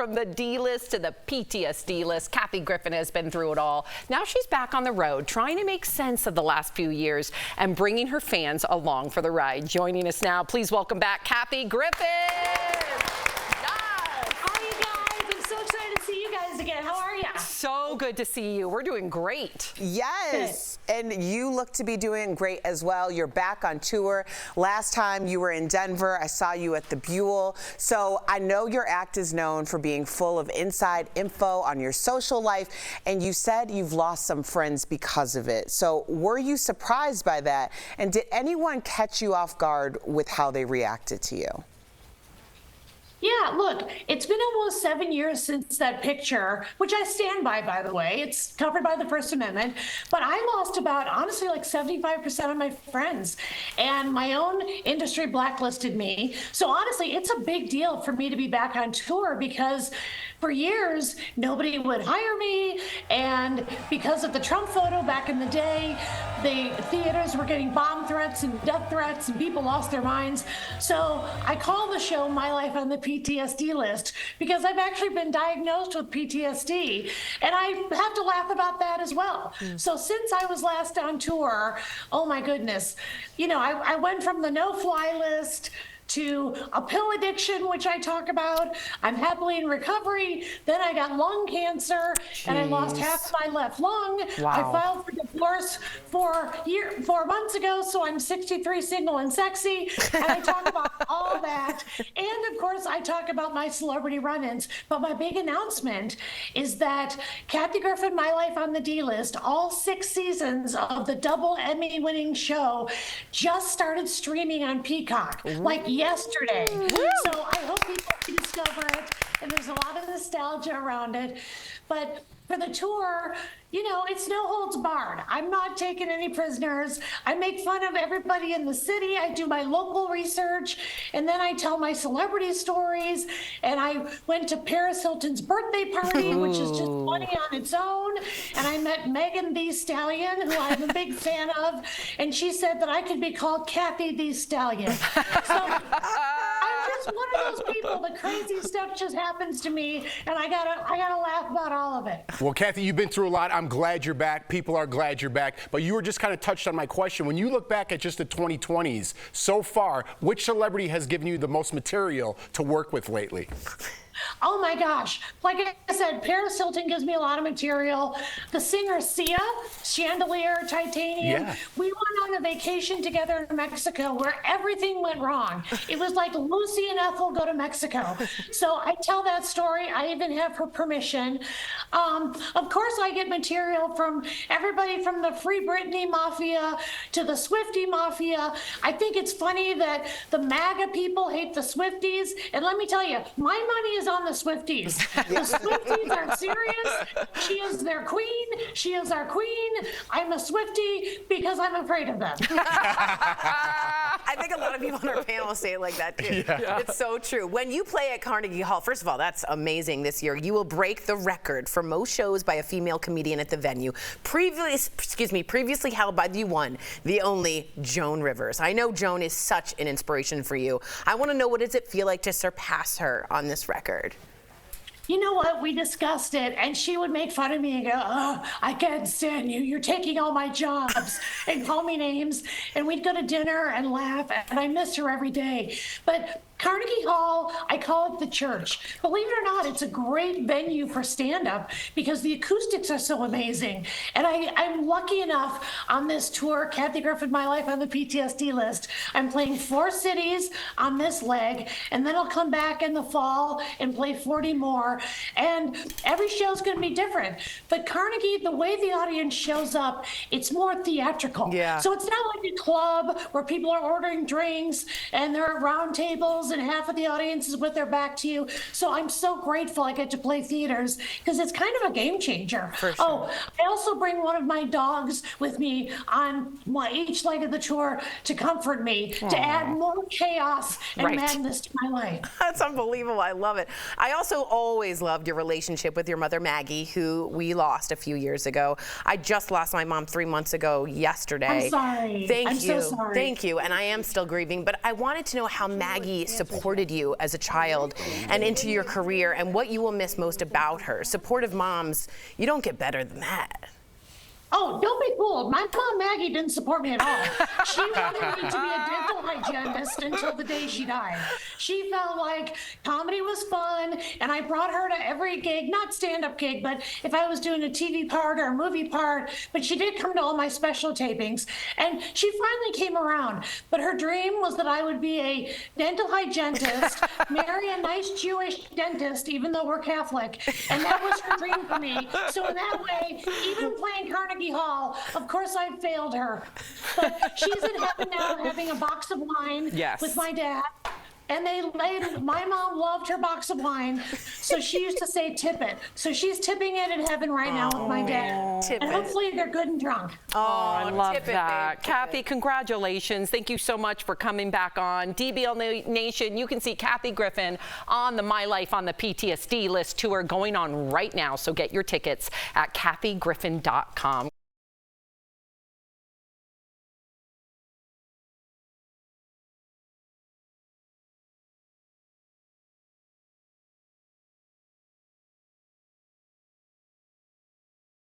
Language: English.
from the D-List to the PTSD-List. Kathy Griffin has been through it all. Now she's back on the road, trying to make sense of the last few years and bringing her fans along for the ride. Joining us now, please welcome back Kathy Griffin. Again. How are you? So good to see you. We're doing great. Yes, and you look to be doing great as well. You're back on tour. Last time you were in Denver, I saw you at the Buell. So I know your act is known for being full of inside info on your social life, and you said you've lost some friends because of it. So were you surprised by that? And did anyone catch you off guard with how they reacted to you? Yeah, look, it's been almost 7 years since that picture, which I stand by the way. It's covered by the First Amendment. But I lost about, honestly, like 75% of my friends. And my own industry blacklisted me. So honestly, it's a big deal for me to be back on tour because for years, nobody would hire me. And because of the Trump photo back in the day, the theaters were getting bomb threats and death threats and people lost their minds. So I call the show My Life on the PTSD List because I've actually been diagnosed with PTSD and I have to laugh about that as well. So since I was last on tour, oh my goodness, you know, I went from the no-fly list to a pill addiction, which I talk about. I'm happily in recovery. Then I got lung cancer and I lost half of my left lung. Wow. I filed for divorce 4 months ago, so I'm 63, single and sexy. And I talk about all that. And of course, I talk about my celebrity run-ins. But my big announcement is that Kathy Griffin, My Life on the D-List, all 6 seasons of the double Emmy-winning show just started streaming on Peacock. Like yesterday. So I hope people can discover it, and there's a lot of nostalgia around it. But for the tour, you know, it's no holds barred. I'm not taking any prisoners. I make fun of everybody in the city. I do my local research, and then I tell my celebrity stories. And I went to Paris Hilton's birthday party, which is just funny on its own. And I met Megan Thee Stallion, who I'm a big fan of, and she said that I could be called Kathy Thee Stallion. So I'm just one of those people. The crazy stuff just happens to me, and I gotta laugh about all of it. Well, Kathy, you've been through a lot. I'm glad you're back. People are glad you're back. But you were just kind of touched on my question. When you look back at just the 2020s so far, which celebrity has given you the most material to work with lately? Oh my gosh. Like I said, Paris Hilton gives me a lot of material. The singer Sia, Chandelier, Titanium. Yeah. We went on a vacation together in Mexico where everything went wrong. It was like Lucy and Ethel go to Mexico. So I tell that story. I even have her permission. Of course, I get material from everybody from the Free Britney Mafia to the Swiftie Mafia. I think it's funny that the MAGA people hate the Swifties. And let me tell you, my money is on the Swifties. The Swifties are serious. She is their queen. She is our queen. I'm a Swiftie because I'm afraid of them. I think a lot of people on our panel say it like that too. Yeah. It's so true. When you play at Carnegie Hall, first of all, that's amazing this year. You will break the record for most shows by a female comedian at the venue. Previously held by the one, the only Joan Rivers. I know Joan is such an inspiration for you. I want to know, what does it feel like to surpass her on this record? You know what? We discussed it, and she would make fun of me and go, "Oh, I can't stand you. You're taking all my jobs," and call me names. And we'd go to dinner and laugh, and I miss her every day. But Carnegie Hall, I call it the church. Believe it or not, it's a great venue for stand-up because the acoustics are so amazing. And I'm lucky enough on this tour, Kathy Griffin, My Life on the PTSD List. I'm playing 4 cities on this leg, and then I'll come back in the fall and play 40 more. And every show's going to be different. But Carnegie, the way the audience shows up, it's more theatrical. Yeah. So it's not like a club where people are ordering drinks and they're at round tables and half of the audience is with their back to you. So I'm so grateful I get to play theaters because it's kind of a game changer. For sure. Oh, I also bring one of my dogs with me on each leg of the tour to comfort me, to add more chaos and madness to my life. That's unbelievable. I love it. I also always loved your relationship with your mother, Maggie, who we lost a few years ago. I just lost my mom 3 months ago yesterday. I'm sorry. Thank you. I'm so sorry. Thank you. And I am still grieving, but I wanted to know how Maggie supported you as a child and into your career, and what you will miss most about her. Supportive moms, you don't get better than that. Oh, don't be fooled. My mom, Maggie, didn't support me at all. She wanted me to be a dental hygienist until the day she died. She felt like comedy was fun, and I brought her to every gig, not stand-up gig, but if I was doing a TV part or a movie part, but she did come to all my special tapings, and she finally came around. But her dream was that I would be a dental hygienist, marry a nice Jewish dentist, even though we're Catholic, and that was her dream for me. So in that way, even playing Carnegie Hall, of course I failed her, but she's in heaven now having a box of wine with my dad. And my mom loved her box of wine, so she used to say tip it. So she's tipping it in heaven right now with my dad. And hopefully they're good and drunk. Oh, I love tip it, that. babe. Kathy, congratulations. Thank you so much for coming back on. DBL Nation, you can see Kathy Griffin on the My Life on the PTSD List tour going on right now. So get your tickets at kathygriffin.com.